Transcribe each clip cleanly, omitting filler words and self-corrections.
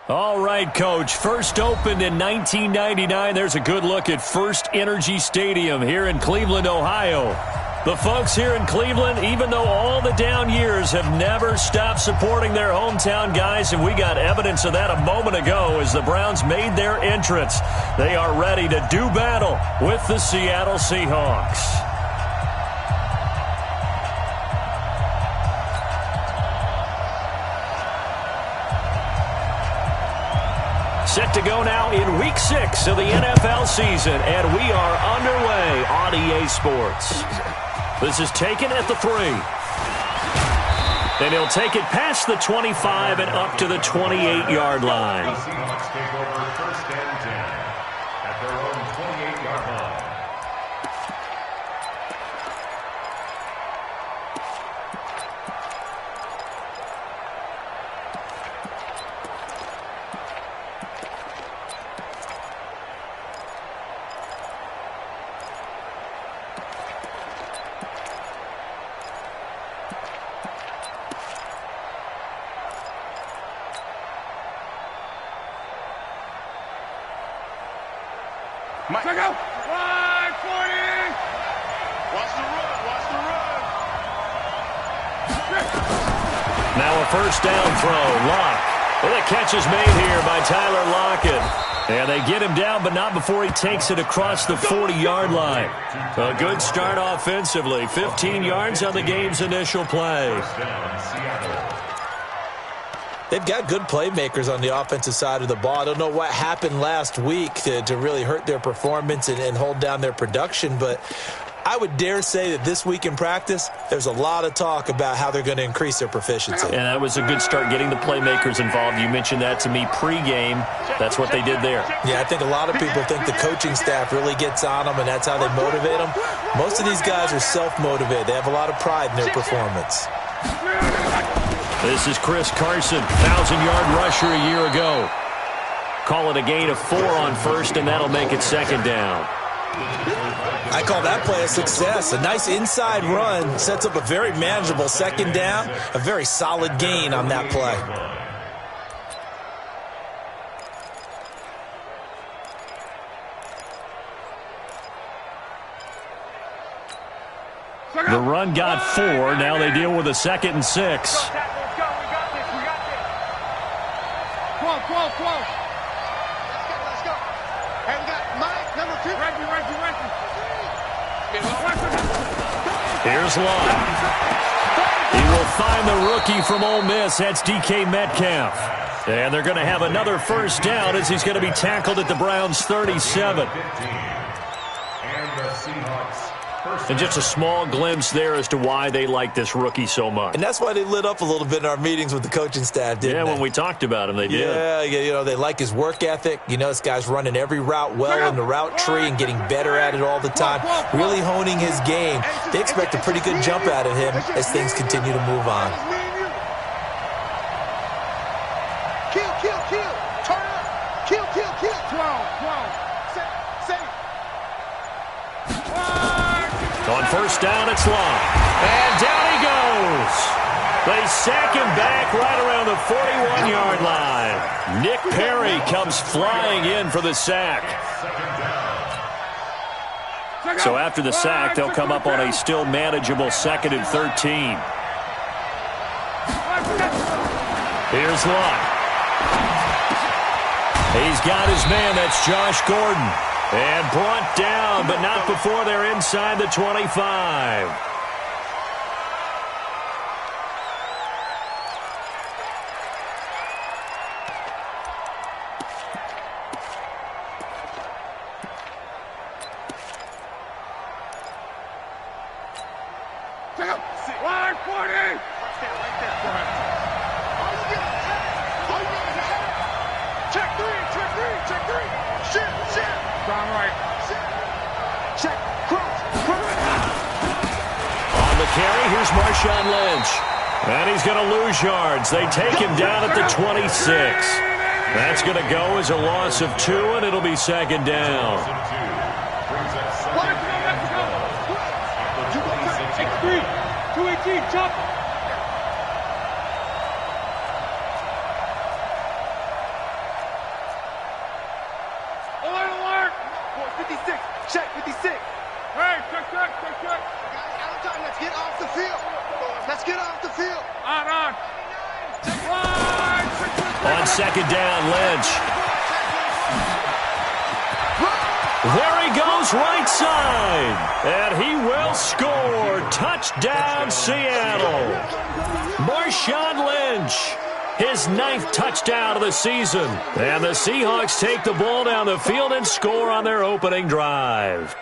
All right, Coach. First opened in 1999. There's a good look at First Energy Stadium here in Cleveland, Ohio. The folks here in Cleveland, even though all the down years, have never stopped supporting their hometown guys, and we got evidence of that a moment ago as the Browns made their entrance. They are ready to do battle with the Seattle Seahawks. Set to go now in Week 6 of the NFL season, and we are underway on EA Sports. This is taken at the 3. And he'll take it past the 25 and up to the 28-yard line. The Seahawks take over 1st and 10 at their own 28-yard line. Check out. 140. Watch the run. Watch the run. Now a first down throw. Lock. Well, the catch is made here by Tyler Lockett. And they get him down, but not before he takes it across the 40-yard line. A good start offensively. 15 yards on the game's initial play. They've got good playmakers on the offensive side of the ball. I don't know what happened last week to really hurt their performance and hold down their production, but I would dare say that this week in practice, there's a lot of talk about how they're going to increase their proficiency. And that was a good start getting the playmakers involved. You mentioned that to me pregame. That's what they did there. Yeah, I think a lot of people think the coaching staff really gets on them, and that's how they motivate them. Most of these guys are self-motivated. They have a lot of pride in their performance. This is Chris Carson, 1,000-yard rusher a year ago. Call it a gain of 4 on first, and that'll make it second down. I call that play a success. A nice inside run sets up a very manageable second down, a very solid gain on that play. The run got 4. Now they deal with a 2nd and 6. Let's go. Hey, we got Mike, number 2. Reggie. Here's Lott. He will find the rookie from Ole Miss. That's DK Metcalf. And they're going to have another first down as he's going to be tackled at the Browns' 37. And just a small glimpse there as to why they like this rookie so much. And that's why they lit up a little bit in our meetings with the coaching staff, didn't they? Yeah, when we talked about him, they did. Yeah, you know, they like his work ethic. You know, this guy's running every route well in the route tree and getting better at it all the time, really honing his game. They expect a pretty good jump out of him as things continue to move on. Kill. Turn up. Kill. 12. Save. On first down, it's Lott. And down he goes. They sack him back right around the 41-yard line. Nick Perry comes flying in for the sack. So after the sack, they'll come up on a still manageable 2nd and 13. Here's Lott. He's got his man. That's Josh Gordon. And brought down, but not before they're inside the 25. Check out. 140. Right there. Check three. Shit. Down right. Check. Cross. On the carry, here's Marshawn Lynch. And he's going to lose yards. They take him down at the 26. That's going to go as a loss of 2, and it'll be second down. X3. 218. Jump. off the field. Let's get off the field. On. On second down, Lynch. There he goes, right side. And he will score. Touchdown, Seattle. Marshawn Lynch, his 9th touchdown of the season. And the Seahawks take the ball down the field and score on their opening drive.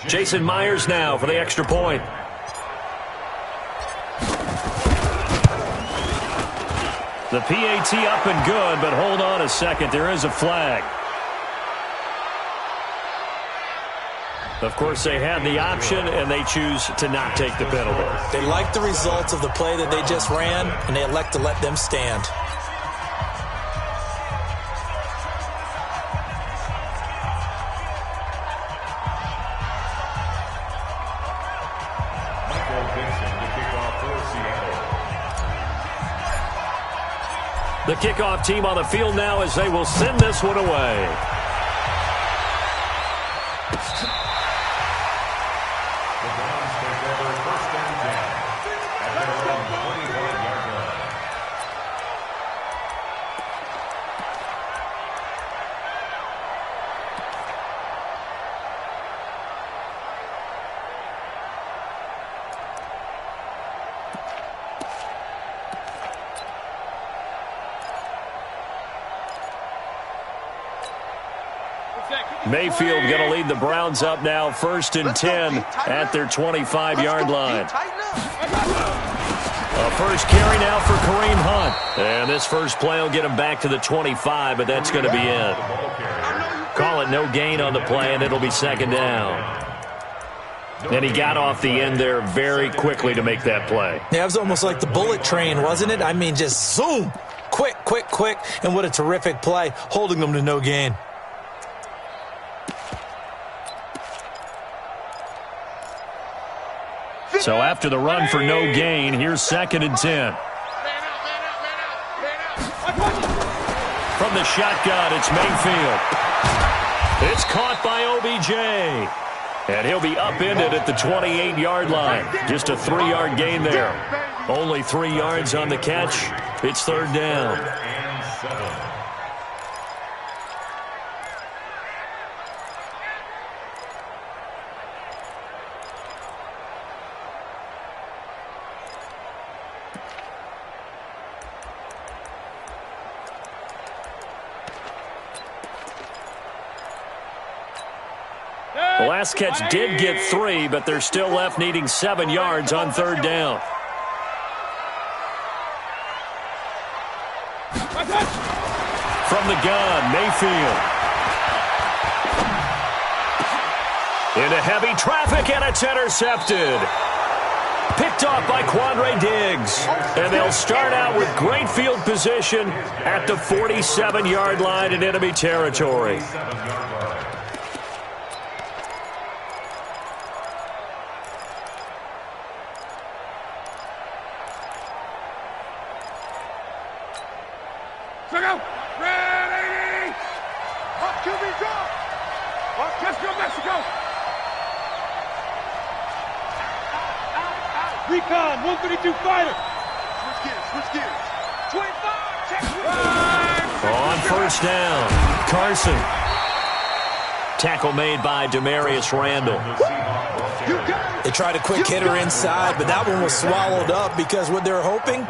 Jason Myers now for the extra point. The PAT up and good, but hold on a second. There is a flag. Of course, they had the option, and they choose to not take the penalty. They like the results of the play that they just ran, and they elect to let them stand. The kickoff team on the field now as they will send this one away. The Browns take over first and 10 at their own 21-yard line. Mayfield going to lead the Browns up now, 1st and 10 at their 25-yard line. A first carry now for Kareem Hunt. And this first play will get him back to the 25, but that's going to be it. Call it no gain on the play, and it'll be second down. And he got off the end there very quickly to make that play. Yeah, it was almost like the bullet train, wasn't it? I mean, just zoom. Quick, quick, quick. And what a terrific play, holding them to no gain. So after the run for no gain, here's 2nd and 10. From the shotgun, it's Mayfield. It's caught by OBJ. And he'll be upended at the 28-yard line. Just a 3-yard gain there. Only 3 yards on the catch. It's 3rd down. The last catch did get 3, but they're still left needing 7 yards on 3rd down. From the gun, Mayfield. Into heavy traffic, and it's intercepted. Picked off by Quandre Diggs. And they'll start out with great field position at the 47-yard line in enemy territory. Recon, 132 fighter. Switch gears. 25, check. On 1st down, Carson. Tackle made by Demarius Randall. They tried a quick hitter inside, but that one was swallowed up because what they're hoping,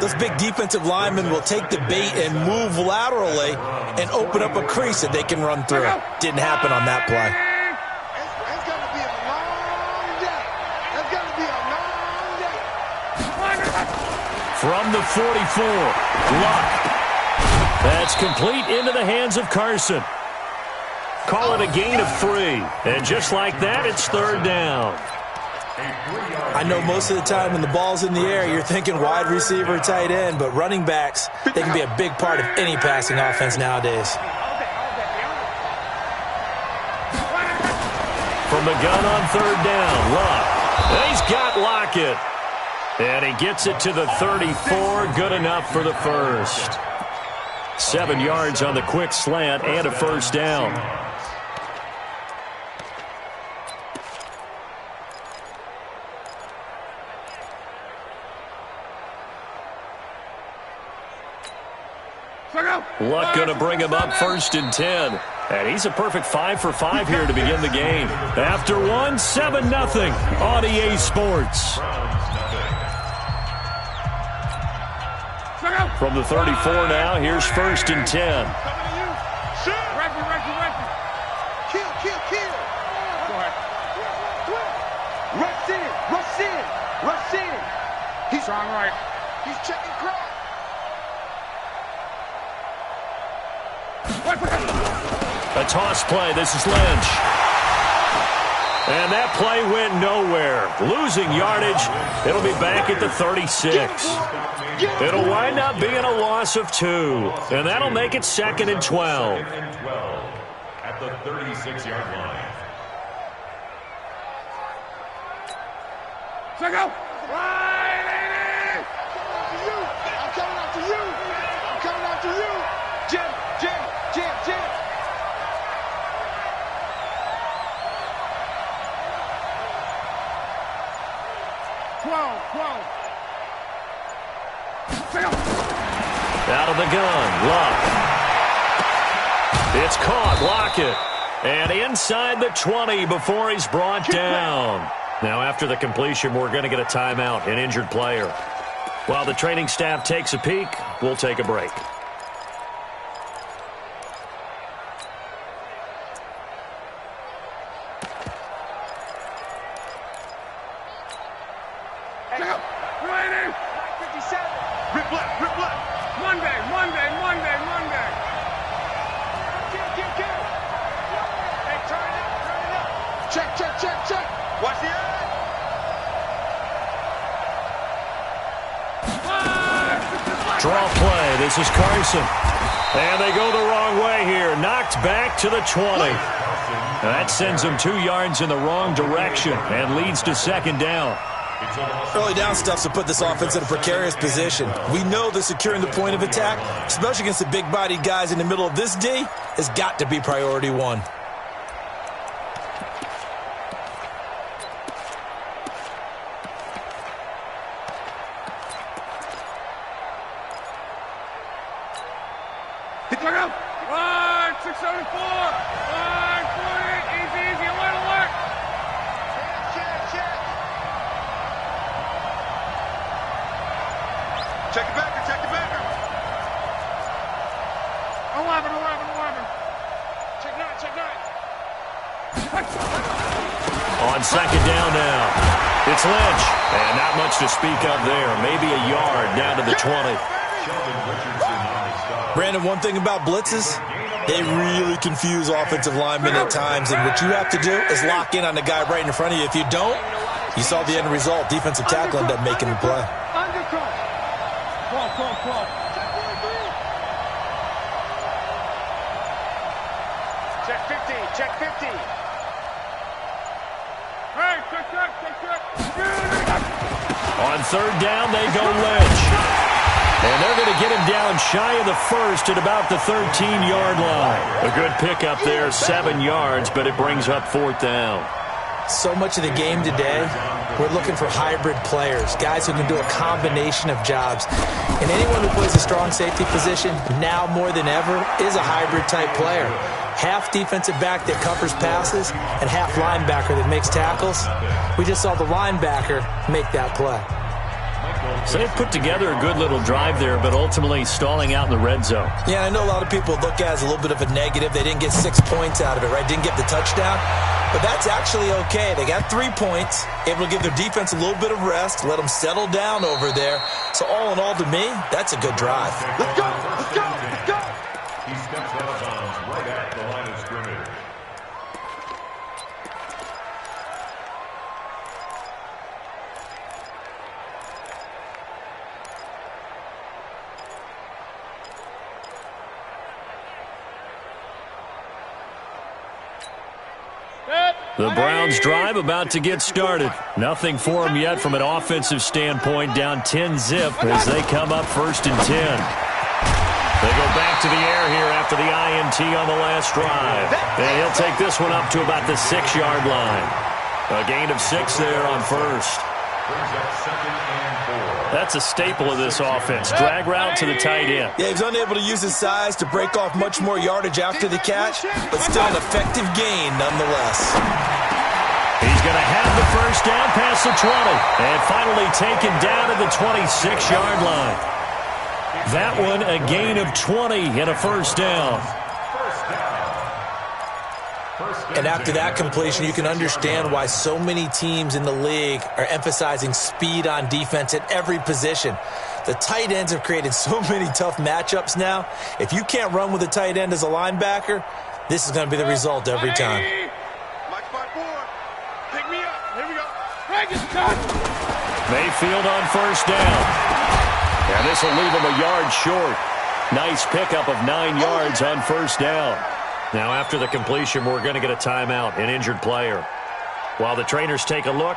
those big defensive linemen will take the bait and move laterally and open up a crease that they can run through. Didn't happen on that play. It's going to be a long day. It's going to be a long day. From the 44, Luck. That's complete into the hands of Carson. Call it a gain of 3. And just like that, it's 3rd down. I know most of the time when the ball's in the air, you're thinking wide receiver, tight end, but running backs, they can be a big part of any passing offense nowadays. From the gun on 3rd down, Luck. He's got Lockett. And he gets it to the 34, good enough for the first. 7 yards on the quick slant and a 1st down. Luck going to bring him up 1st and 10. And he's a perfect 5 for 5 here to begin the game. After one, 7-0 on EA Sports. From the 34 now, here's 1st and 10. Rush in. He's strong right. He's checking crack. A toss play. This is Lynch. And that play went nowhere. Losing yardage. It'll be back at the 36. It'll wind up being a loss of 2. And that'll make it 2nd and 12. At the 36-yard line. Check out. Right in it. I'm coming after you. I'm coming after you. Jim. 12. Check out. Out of the gun. Luck. It's caught. Lockett. And inside the 20 before he's brought down. Now, after the completion, we're going to get a timeout, an injured player. While the training staff takes a peek, we'll take a break. Right in. 57. Rip left. Monday. Kill. Hey, turn it up. Check. Watch the eye. Draw play. This is Carson. And they go the wrong way here. Knocked back to the 20. And that sends them 2 yards in the wrong direction and leads to 2nd down. Early down stuffs will put this offense in a precarious position. We know that securing the point of attack, especially against the big-bodied guys in the middle of this D, has got to be priority 1. Check out. Line 674. Line 40. Easy. Alert. Check. Check the backer. 11. Check 9. On 2nd down now. It's Lynch. And not much to speak of there. Maybe a yard down to the 20. Brandon, one thing about blitzes, they really confuse offensive linemen at times, and what you have to do is lock in on the guy right in front of you. If you don't, you saw the end result. Defensive tackle ended up making the play. Call. Check 50. Hey, check. On 3rd down, they go Lynch. And they're going to get him down shy of the 1st at about the 13-yard line. A good pickup there, 7 yards, but it brings up 4th down. So much of the game today, we're looking for hybrid players, guys who can do a combination of jobs. And anyone who plays a strong safety position, now more than ever, is a hybrid-type player. Half defensive back that covers passes and half linebacker that makes tackles. We just saw the linebacker make that play. So they've put together a good little drive there, but ultimately stalling out in the red zone. Yeah, I know a lot of people look at it as a little bit of a negative. They didn't get 6 points out of it, right? Didn't get the touchdown. But that's actually okay. They got 3 points, able to give their defense a little bit of rest, let them settle down over there. So all in all, to me, that's a good drive. Let's go. He steps out of bounds right at the line of scrimmage. The Browns drive about to get started. Nothing for them yet from an offensive standpoint, down 10-zip as they come up 1st and 10. They go back to the air here after the INT on the last drive. And he'll take this one up to about the 6-yard line. A gain of 6 there on 1st. Brings up 2nd and 4. That's a staple of this offense. Drag route to the tight end. Yeah, he was unable to use his size to break off much more yardage after the catch, but still an effective gain nonetheless. He's going to have the first down past the 20. And finally taken down at the 26-yard line. That one a gain of 20 and a first down. And after that completion, you can understand why so many teams in the league are emphasizing speed on defense at every position. The tight ends have created so many tough matchups now. If you can't run with a tight end as a linebacker, this is going to be the result every time. Pick me up. Here we go. Mayfield on first down. And this will leave him a yard short. Nice pickup of 9 yards on first down. Now, after the completion, we're going to get a timeout, an injured player. While the trainers take a look,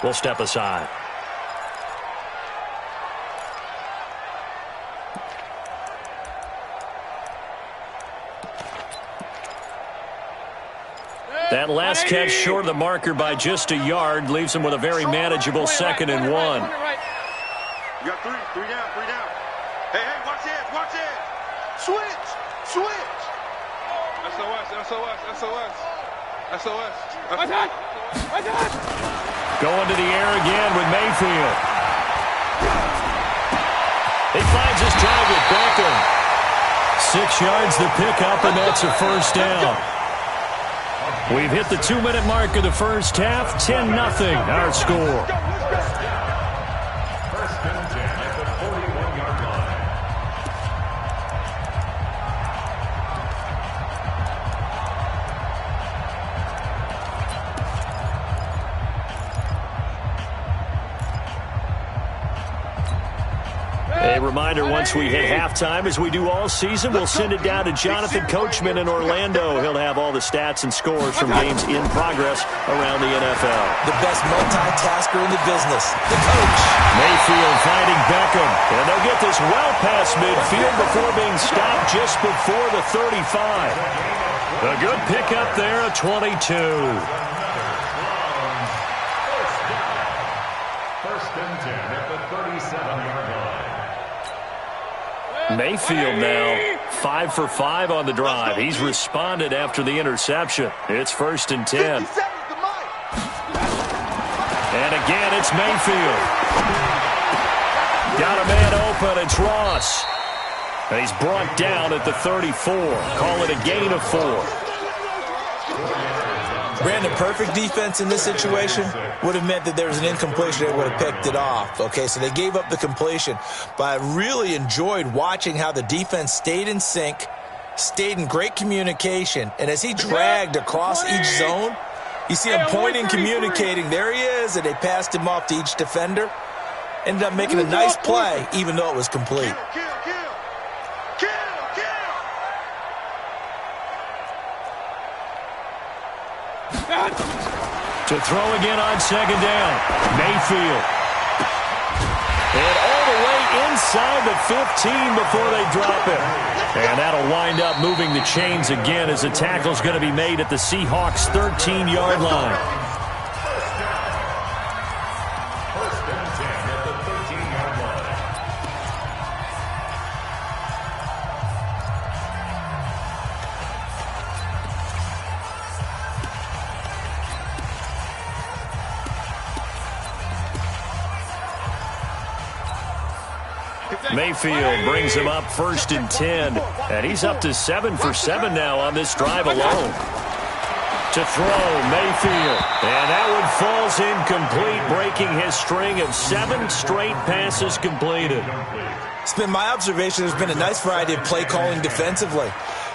we'll step aside. That last catch short of the marker by just a yard leaves him with a very manageable 2nd and 1. You got 3 down. Hey, watch it. Switch. SOS. Going to the air again with Mayfield. He finds his target, Beckham. 6 yards the pickup, and that's a first down. We've hit the 2-minute mark of the first half. 10-0 our score. First and 10 at the 41-yard line. A reminder, once we hit halftime, as we do all season, we'll send it down to Jonathan Coachman in Orlando. He'll have all the stats and scores from games in progress around the NFL. The best multitasker in the business, the coach. Mayfield finding Beckham. And they'll get this well past midfield before being stopped just before the 35. A good pickup there, a 22. First and 10 at the 37-yard line. Mayfield now 5 for 5 on the drive. He's responded after the interception. It's first and 10. And again, it's Mayfield. Got a man open. It's Ross. And he's brought down at the 34. Call it a gain of 4. Brandon, perfect defense in this situation would have meant that there was an incompletion. They would have picked it off. Okay, so they gave up the completion. But I really enjoyed watching how the defense stayed in sync, stayed in great communication. And as he dragged across each zone, you see him pointing, communicating. There he is, and they passed him off to each defender. Ended up making a nice play, even though it was complete. To throw again on second down. Mayfield. And all the way inside the 15 before they drop it. And that'll wind up moving the chains again as the tackle's going to be made at the Seahawks' 13-yard line. First and 10 at the 13-yard line. Mayfield brings him up first and 10. And he's up to 7 for 7 now on this drive alone. To throw, Mayfield. And that one falls incomplete, breaking his string of 7 straight passes completed. It's been my observation there's been a nice variety of play calling defensively.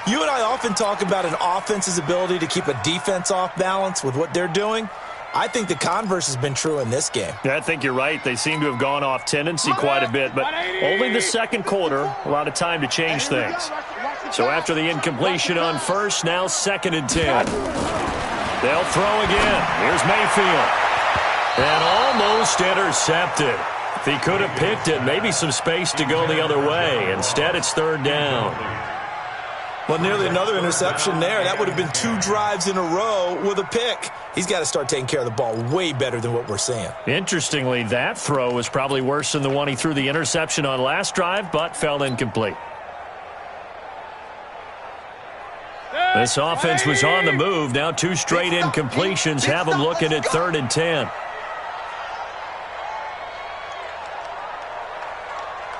You and I often talk about an offense's ability to keep a defense off balance with what they're doing. I think the converse has been true in this game. Yeah, I think you're right. They seem to have gone off tendency quite a bit, but only the second quarter, a lot of time to change things. So after the incompletion on first, now 2nd and 10. They'll throw again. Here's Mayfield. And almost intercepted. If he could have picked it, maybe some space to go the other way. Instead, it's 3rd down. Well, nearly another interception there. That would have been 2 drives in a row with a pick. He's got to start taking care of the ball way better than what we're seeing. Interestingly, that throw was probably worse than the one he threw the interception on last drive, but fell incomplete. This offense was on the move. Now 2 straight incompletions have them looking at 3rd and 10.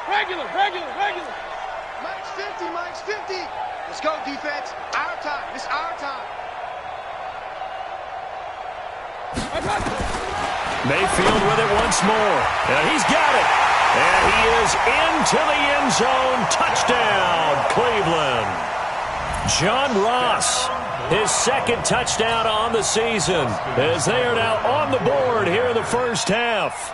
Regular. Mike's 50. Let's go, defense. Our time. It's our time. Mayfield with it once more. And he's got it. And he is into the end zone. Touchdown, Cleveland. John Ross, his 2nd touchdown on the season, as they are now on the board here in the first half.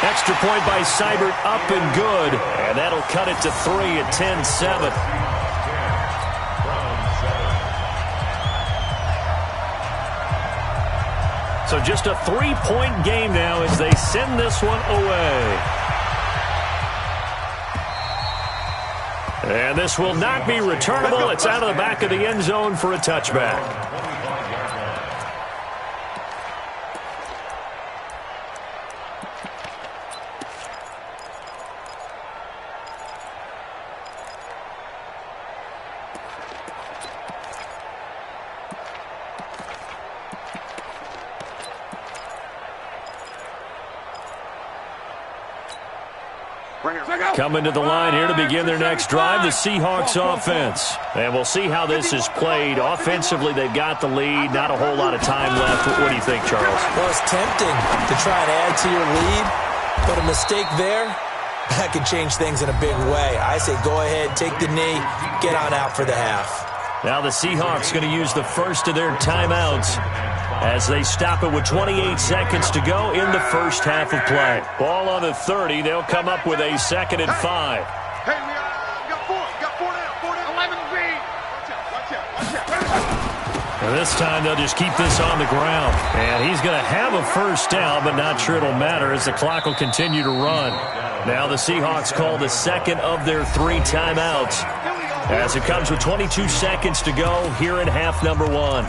Extra point by Seibert, up and good. And that'll cut it to 3 at 10-7. So just a 3-point game now as they send this one away. And this will not be returnable. It's out of the back of the end zone for a touchback. Coming to the line here to begin their next drive, the Seahawks offense. And we'll see how this is played. Offensively, they've got the lead. Not a whole lot of time left. What do you think, Charles? Well, it's tempting to try and add to your lead, but a mistake there, that could change things in a big way. I say go ahead, take the knee, get on out for the half. Now the Seahawks going to use the first of their timeouts as they stop it with 28 seconds to go in the first half of play. Ball on the 30. They'll come up with a 2nd and 5. Hey, we got 4 down. 11 feet. Watch out. And this time they'll just keep this on the ground. And he's going to have a first down, but not sure it'll matter as the clock will continue to run. Now the Seahawks call the 2nd of their 3 timeouts as it comes with 22 seconds to go here in half number 1.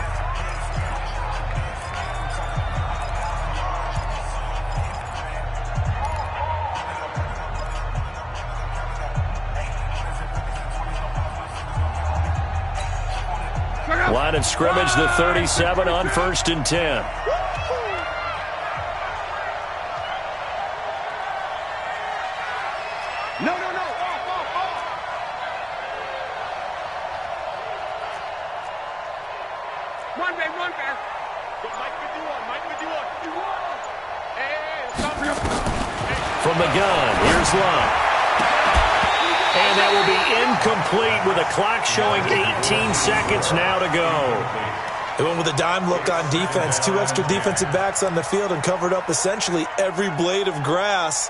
Line of scrimmage, the 37 on 1st and 10. No. One man. Mike 51. Hey, From the gun, here's Love. And that will be incomplete with a clock showing 18 seconds now to go. They went with a dime look on defense. 2 extra defensive backs on the field and covered up essentially every blade of grass.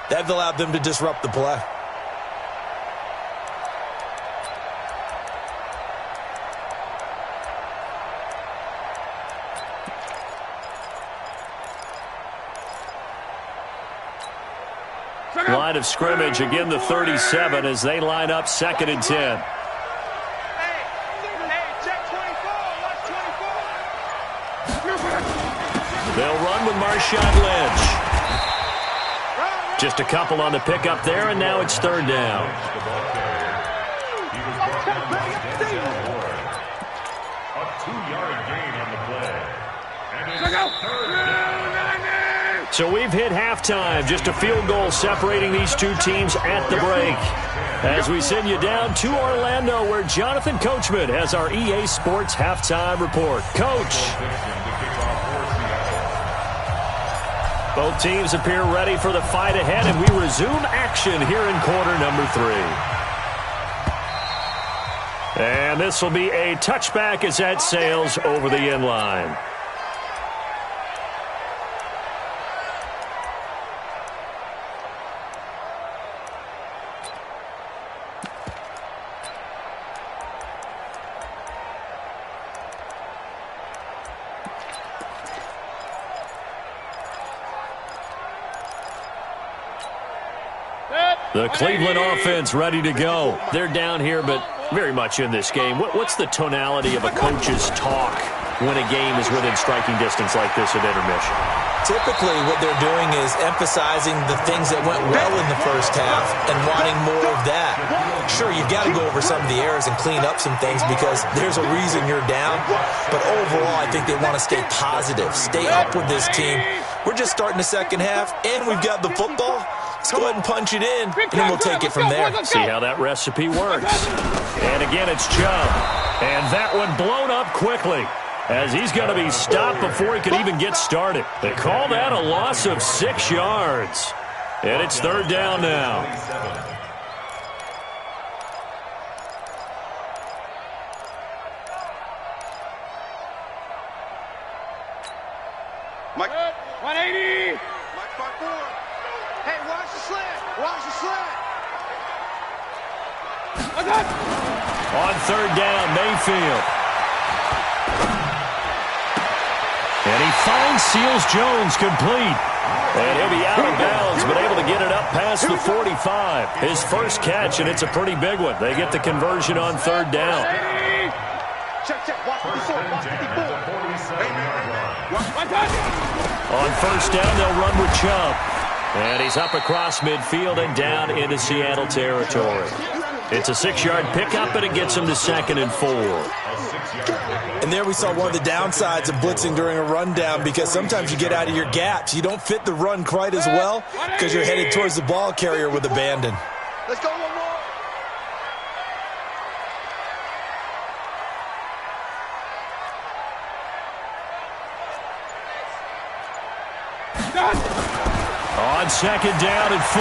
That allowed them to disrupt the play. Line of scrimmage, again the 37 as they line up 2nd and 10. They'll run with Marshawn Lynch. Just a couple on the pickup there, and now it's 3rd down. A 2-yard gain on the play. And it's 3rd down. So we've hit halftime. Just a field goal separating these 2 teams at the break. As we send you down to Orlando, where Jonathan Coachman has our EA Sports halftime report. Coach. Both teams appear ready for the fight ahead, and we resume action here in quarter number 3. And this will be a touchback as that sails over the end line. The Cleveland offense ready to go. They're down here, but very much in this game. What's the tonality of a coach's talk when a game is within striking distance like this at intermission? Typically, what they're doing is emphasizing the things that went well in the first half and wanting more of that. Sure, you've got to go over some of the errors and clean up some things because there's a reason you're down. But overall, I think they want to stay positive, stay up with this team. We're just starting the second half, and we've got the football. Let's go ahead and punch it in, and then we'll take it from there. See how that recipe works. And again, it's Chubb. And that one blown up quickly, as he's going to be stopped before he could even get started. They call that a loss of 6 yards. And it's third down now. Mike, 180. Mike 5-4. Hey, watch the slant. Watch the slant. On third down, Mayfield. And he finds Seals-Jones complete. And he'll be out of bounds, but able to get it up past the 45. His first catch, and it's a pretty big one. They get the conversion on third down. Check. Watch 54. Watch 54. On first down, they'll run with Chubb. And he's up across midfield and down into Seattle territory. It's a 6-yard pickup, and it gets him to 2nd and 4. And there we saw one of the downsides of blitzing during a rundown because sometimes you get out of your gaps. You don't fit the run quite as well because you're headed towards the ball carrier with abandon. Let's go one more. On second down and 4,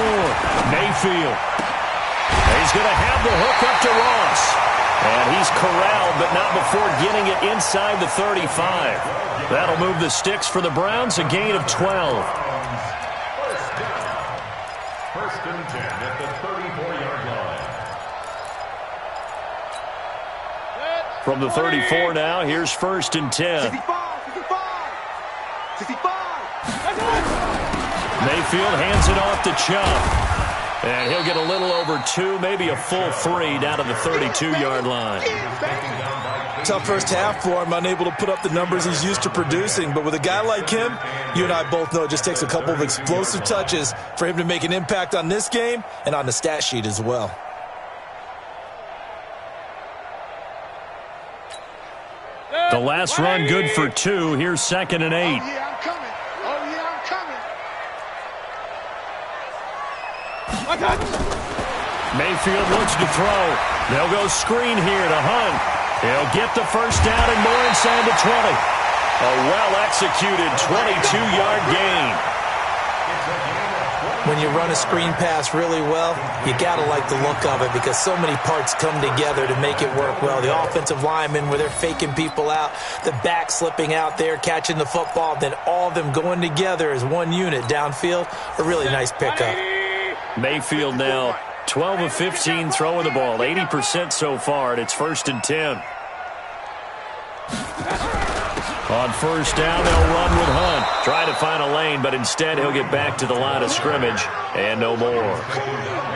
Mayfield. He's going to have the hook up to Ross. And he's corralled, but not before getting it inside the 35. That'll move the sticks for the Browns, a gain of 12. First and 10 at the 34-yard line. From the 34 now, here's first and 10. 65. Mayfield hands it off to Chubb. And he'll get a little over 2, maybe a full 3 down to the 32-yard line. Tough first half for him, unable to put up the numbers he's used to producing. But with a guy like him, you and I both know it just takes a couple of explosive touches for him to make an impact on this game and on the stat sheet as well. The last run good for 2. Here's 2nd and 8. Oh, yeah, I'm coming. Mayfield looks to throw. They'll go screen here to Hunt. He'll get the first down and more inside the 20. A well-executed 22-yard gain. When you run a screen pass really well, you got to like the look of it because so many parts come together to make it work well. The offensive linemen, where they're faking people out, the back slipping out there, catching the football, then all of them going together as one unit downfield. A really nice pickup. Mayfield now 12 of 15 throwing the ball, 80% so far, and it's first and 10. On first down, they'll run with Hunt. Trying to find a lane, but instead he'll get back to the line of scrimmage and no more.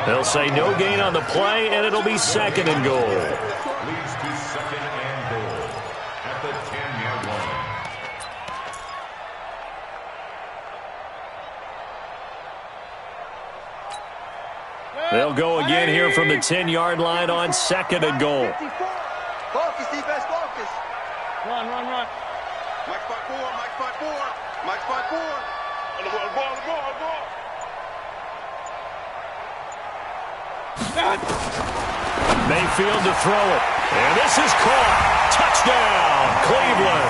They'll say no gain on the play, and it'll be 2nd and goal. Leads to 2nd and goal at the 10-yard line. They'll go again here from the 10-yard line on 2nd and goal. Focus, defense, focus. Run. Mike 5-4. On the ball. Mayfield to throw it. And this is caught. Touchdown, Cleveland.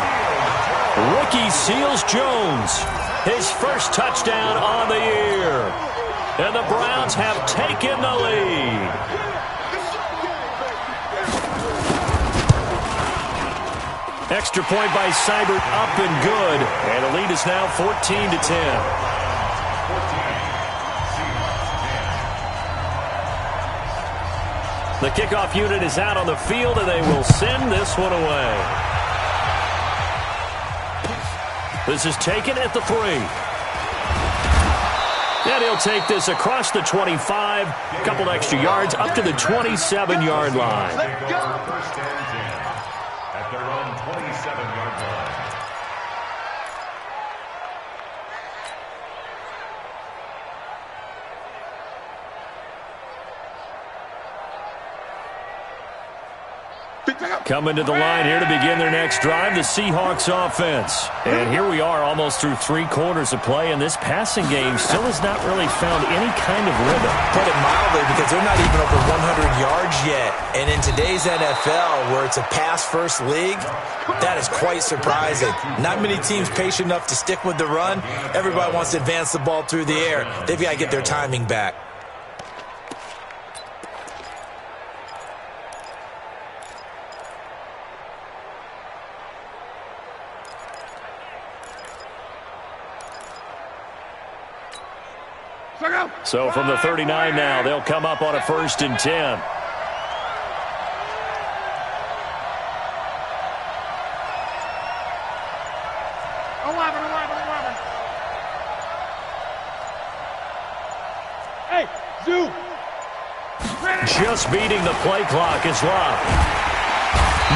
Rookie Seals-Jones. His first touchdown on the year. And the Browns have taken the lead. Extra point by Seibert, up and good. And the lead is now 14-10. The kickoff unit is out on the field, and they will send this one away. This is taken at the 3. And he'll take this across the 25, a couple extra yards, up to the 27-yard line. First and 10 at their own 27-yard line. Coming to the line here to begin their next drive, the Seahawks offense. And here we are almost through 3 quarters of play, and this passing game still has not really found any kind of rhythm. Put it mildly, because they're not even over 100 yards yet. And in today's NFL, where it's a pass-first league, that is quite surprising. Not many teams patient enough to stick with the run. Everybody wants to advance the ball through the air. They've got to get their timing back. So from the 39 now, they'll come up on a 1st and 10. 11. Hey, Zoo. Just beating the play clock is Love.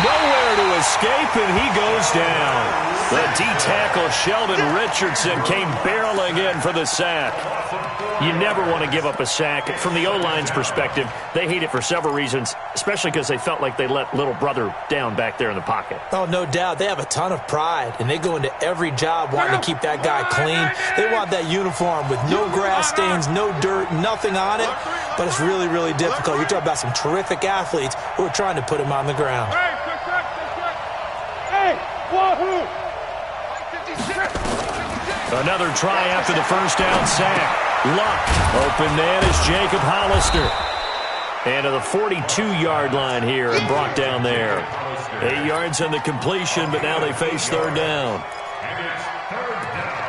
Nowhere to escape, and he goes down. The D-tackle Sheldon Richardson came barreling in for the sack. You never want to give up a sack. From the O-line's perspective, they hate it for several reasons, especially because they felt like they let little brother down back there in the pocket. Oh, no doubt. They have a ton of pride, and they go into every job wanting to keep that guy clean. They want that uniform with no grass stains, no dirt, nothing on it, but it's really, really difficult. You're talking about some terrific athletes who are trying to put him on the ground. Hey, wahoo! Another try after the first down sack. Luck. Open man is Jacob Hollister. And to the 42-yard line here and brought down there. 8 yards on the completion, but now they face 3rd down. And it's 3rd down.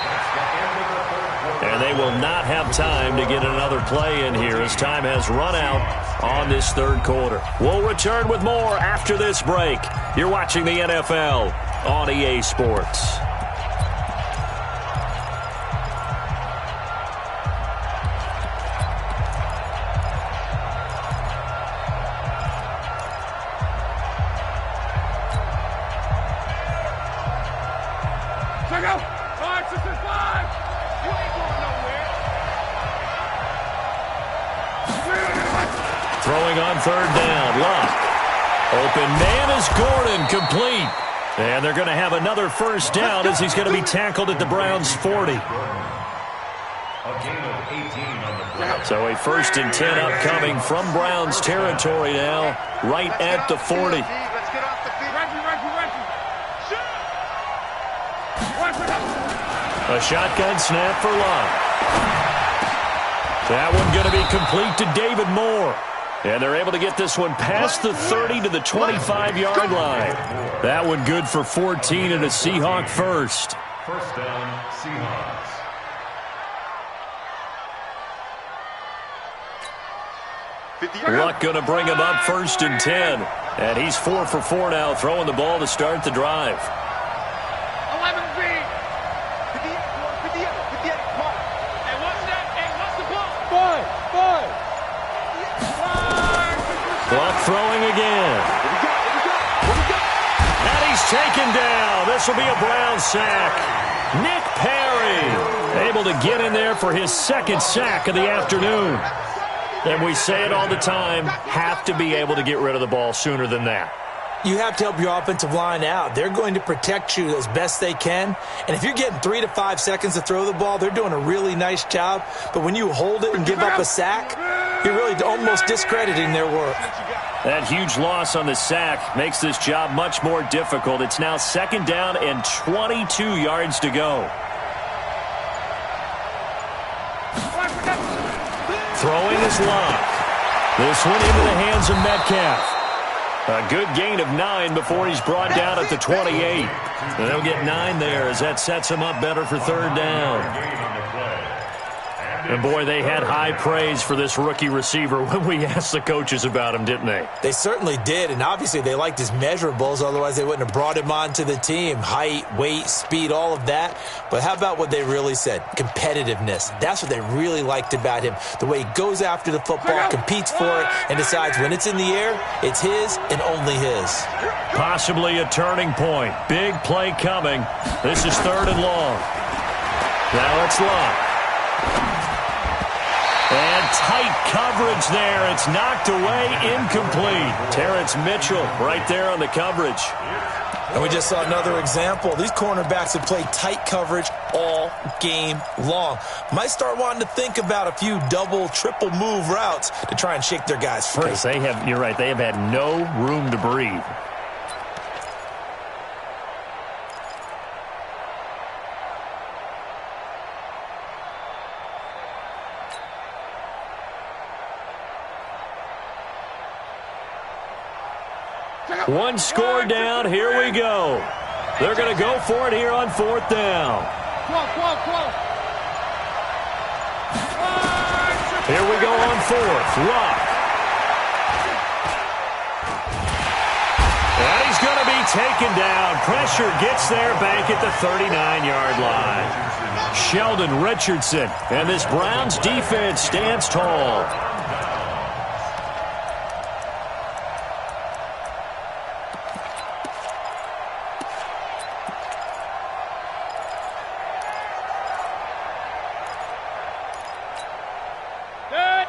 That's the end of the 3rd quarter. And they will not have time to get another play in here as time has run out on this 3rd quarter. We'll return with more after this break. You're watching the NFL on EA Sports. Check out! 5, 6, 5! You ain't going nowhere! Throwing on 3rd down. Luck. Open man is Gordon, complete. And they're going to have another first down as he's going to be tackled at the Browns' 40. A gain of 18 on the play. So a 1st and 10 upcoming from Browns territory now, right at the 40. Let's get off the field. Reggie. Shoot! A shotgun snap for Luck. That one going to be complete to David Moore. And they're able to get this one past the 30 to the 25-yard line. That one good for 14 and a Seahawk first. First down, Seahawks. Luck going to bring him up 1st and 10. And he's 4 for 4 now, throwing the ball to start the drive. 11B. 58. Hey, what's that? Hey, what's the ball? 5. Luck throwing again. And he's taken down. This will be a Brown sack. Nick Perry able to get in there for his 2nd sack of the afternoon. And we say it all the time, have to be able to get rid of the ball sooner than that. You have to help your offensive line out. They're going to protect you as best they can. And if you're getting 3 to 5 seconds to throw the ball, they're doing a really nice job. But when you hold it and give up a sack, you're really almost discrediting their work. That huge loss on the sack makes this job much more difficult. It's now 2nd down and 22 yards to go. Throwing is Luck. This one into the hands of Metcalf. A good gain of 9 before he's brought down at the 28. And they'll get 9 there as that sets him up better for 3rd down. Gain on the play. And And, boy, they had high praise for this rookie receiver when we asked the coaches about him, didn't they? They certainly did, and obviously they liked his measurables. Otherwise, they wouldn't have brought him onto the team. Height, weight, speed, all of that. But how about what they really said? Competitiveness. That's what they really liked about him. The way he goes after the football, competes for it, and decides when it's in the air, it's his and only his. Possibly a turning point. Big play coming. This is 3rd and long. Now it's locked. And tight coverage there. It's knocked away, incomplete. Terrence Mitchell right there on the coverage. And we just saw another example. These cornerbacks have played tight coverage all game long. Might start wanting to think about a few double, triple move routes to try and shake their guys free. Yes, you're right, they have had no room to breathe. One score down. Here we go. They're going to go for it here on 4th down. Here we go on 4th. Lock. And he's going to be taken down. Pressure gets there back at the 39-yard line. Sheldon Richardson. And this Browns defense stands tall.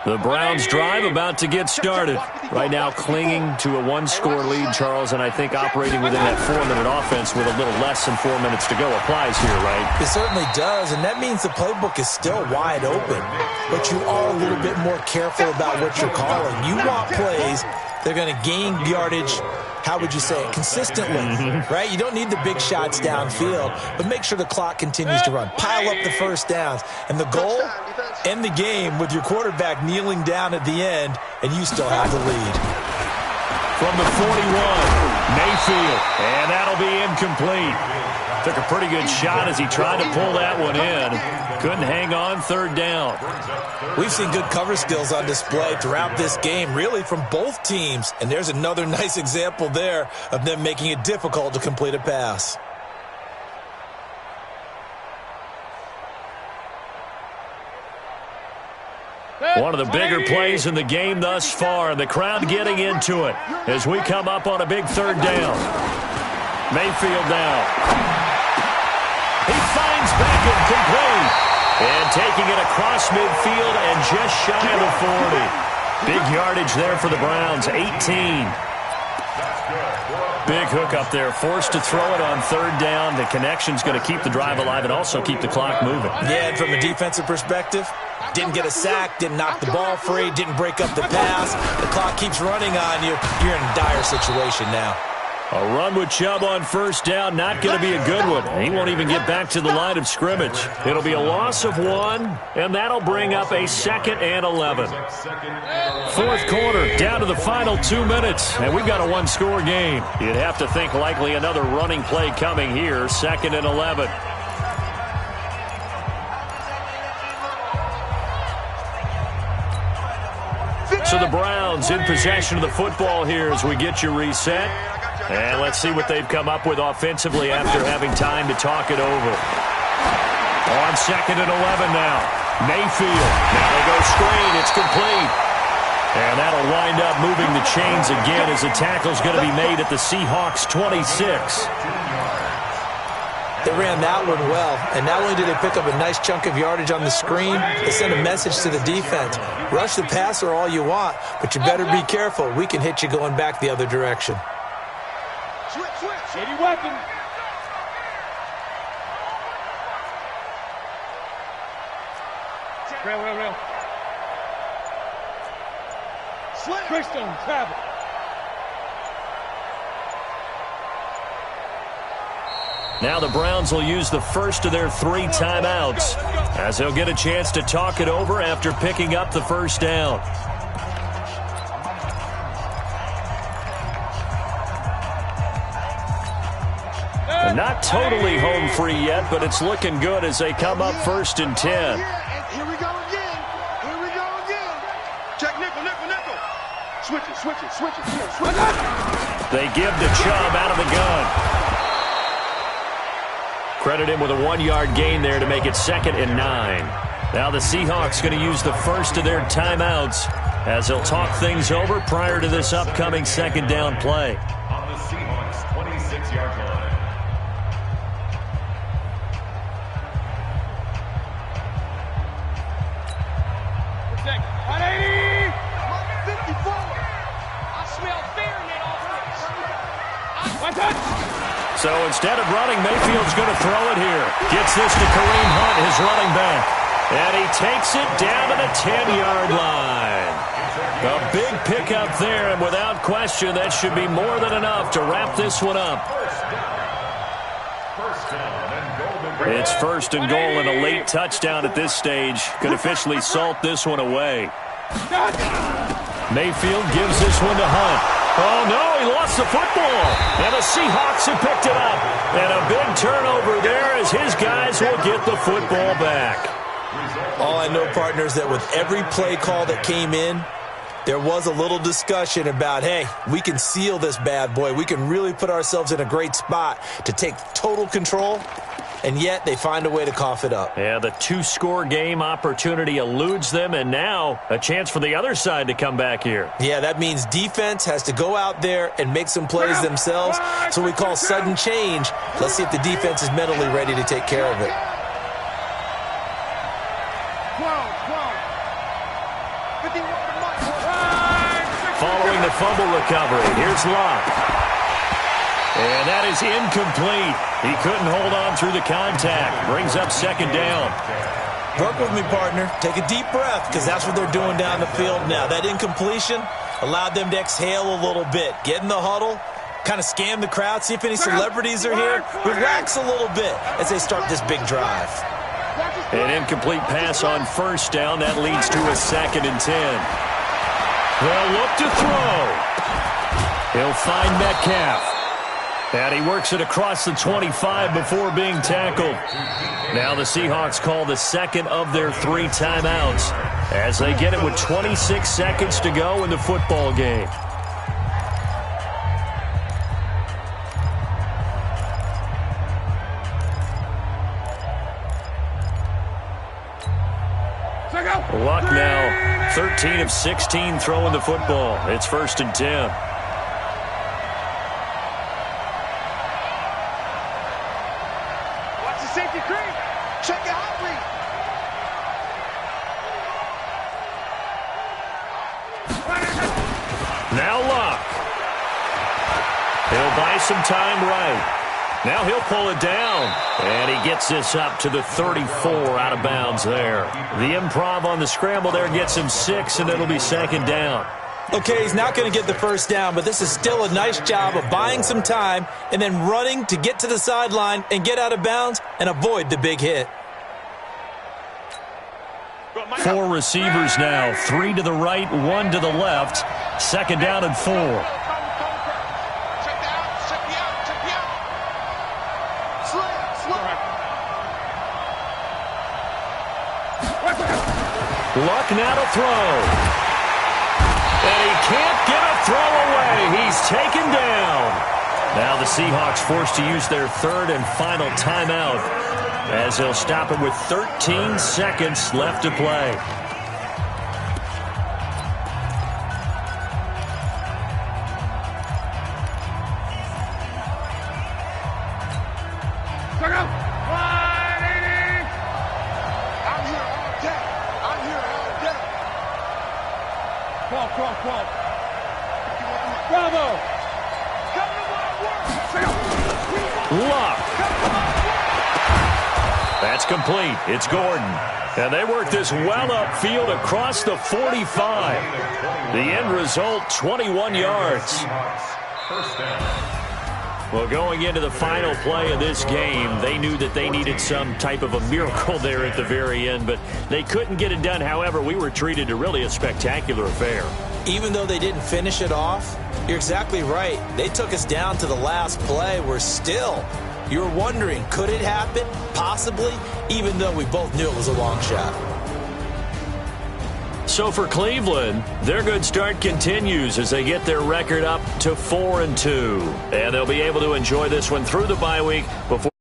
The Browns drive about to get started. Right now clinging to a 1-score lead, Charles, and I think operating within that 4-minute offense with a little less than 4 minutes to go applies here, right? It certainly does, and that means the playbook is still wide open. But you are a little bit more careful about what you're calling. You want plays that are going to gain yardage, how would you say it, consistently, right? You don't need the big shots downfield, but make sure the clock continues to run. Pile up the first downs. And the goal, end the game with your quarterback kneeling down at the end, and you still have the lead. From the 41, Mayfield, and that'll be incomplete. Took a pretty good shot as he tried to pull that one in. Couldn't hang on 3rd down. We've seen good cover skills on display throughout this game, really from both teams. And there's another nice example there of them making it difficult to complete a pass. One of the bigger plays in the game thus far, and the crowd getting into it as we come up on a big 3rd down. Mayfield now. He finds Beckham complete. And taking it across midfield and just shy of the 40. Big yardage there for the Browns, 18. Big hook up there, forced to throw it on 3rd down. The connection's going to keep the drive alive and also keep the clock moving. Yeah, and from a defensive perspective, didn't get a sack, didn't knock the ball free, didn't break up the pass. The clock keeps running on you. You're in a dire situation now. A run with Chubb on 1st down, not going to be a good one. He won't even get back to the line of scrimmage. It'll be a loss of 1, and that'll bring up a 2nd and 11. 4th quarter, down to the final 2 minutes, and we've got a 1-score game. You'd have to think likely another running play coming here, 2nd and 11. So the Browns in possession of the football here as we get you reset. And let's see what they've come up with offensively after having time to talk it over. On 2nd and 11 now. Mayfield. Now they go screen. It's complete. And that'll wind up moving the chains again as the tackle's going to be made at the Seahawks 26. They ran that one well, and not only did they pick up a nice chunk of yardage on the screen, they sent a message to the defense. Rush the passer all you want, but you better be careful. We can hit you going back the other direction. Switch. Shady weapon. Real. Slip. Greystone, travel. Now the Browns will use the first of their 3 timeouts as they'll get a chance to talk it over after picking up the 1st down. They're not totally home free yet, but it's looking good as they come up 1st and 10. Here we go again. Switch it. They give to Chubb out of the gun. Credit him with a 1-yard gain there to make it 2nd and 9. Now the Seahawks going to use the first of their timeouts as they'll talk things over prior to this upcoming 2nd down play. On the Seahawks' 26-yard line. Protect. 180. 54. I smell fear in that offense. One touch. So instead of running, Mayfield's going to throw it here. Gets this to Kareem Hunt, his running back. And he takes it down to the 10-yard line. A big pickup there, and without question, that should be more than enough to wrap this one up. It's 1st and goal and a late touchdown at this stage. Could officially salt this one away. Mayfield gives this one to Hunt. Oh, no, he lost the football. And the Seahawks have picked it up. And a big turnover there as his guys will get the football back. All I know, partners, that with every play call that came in, there was a little discussion about, hey, we can seal this bad boy. We can really put ourselves in a great spot to take total control, and yet they find a way to cough it up. Yeah, the 2-score game opportunity eludes them, and now a chance for the other side to come back here. Yeah, that means defense has to go out there and make some plays themselves. So we call sudden change. Let's see if the defense is mentally ready to take care of it. Following the fumble recovery, here's Locke. And that is incomplete. He couldn't hold on through the contact. Brings up 2nd down. Work with me, partner. Take a deep breath, because that's what they're doing down the field now. That incompletion allowed them to exhale a little bit. Get in the huddle, kind of scan the crowd, see if any celebrities are here. Relax a little bit as they start this big drive. An incomplete pass on 1st down. That leads to a 2nd and 10. They'll look to throw. He'll find Metcalf. And he works it across the 25 before being tackled. Now the Seahawks call the 2nd of their 3 timeouts as they get it with 26 seconds to go in the football game. Luck now, 13 of 16 throwing the football. It's 1st and 10. Watch the safety creep. Check your hot read. Now Luck. He'll buy some time right. Now he'll pull it down. And he gets this up to the 34 out of bounds there. The improv on the scramble there gets him 6, and it'll be 2nd down. Okay, he's not going to get the 1st down, but this is still a nice job of buying some time and then running to get to the sideline and get out of bounds and avoid the big hit. 4 receivers now, 3 to the right, 1 to the left. 2nd down and 4. Luck now to throw. And he can't get a throw away. He's taken down. Now the Seahawks forced to use their 3rd and final timeout as they'll stop it with 13 seconds left to play. That's complete. It's Gordon. And they work this well upfield across the 45. The end result, 21 yards. Well, going into the final play of this game, they knew that they needed some type of a miracle there at the very end, but they couldn't get it done. However, we were treated to really a spectacular affair. Even though they didn't finish it off, you're exactly right. They took us down to the last play. We're still, you're wondering, could it happen? Possibly, even though we both knew it was a long shot. So for Cleveland, their good start continues as they get their record up to 4-2. And they'll be able to enjoy this one through the bye week before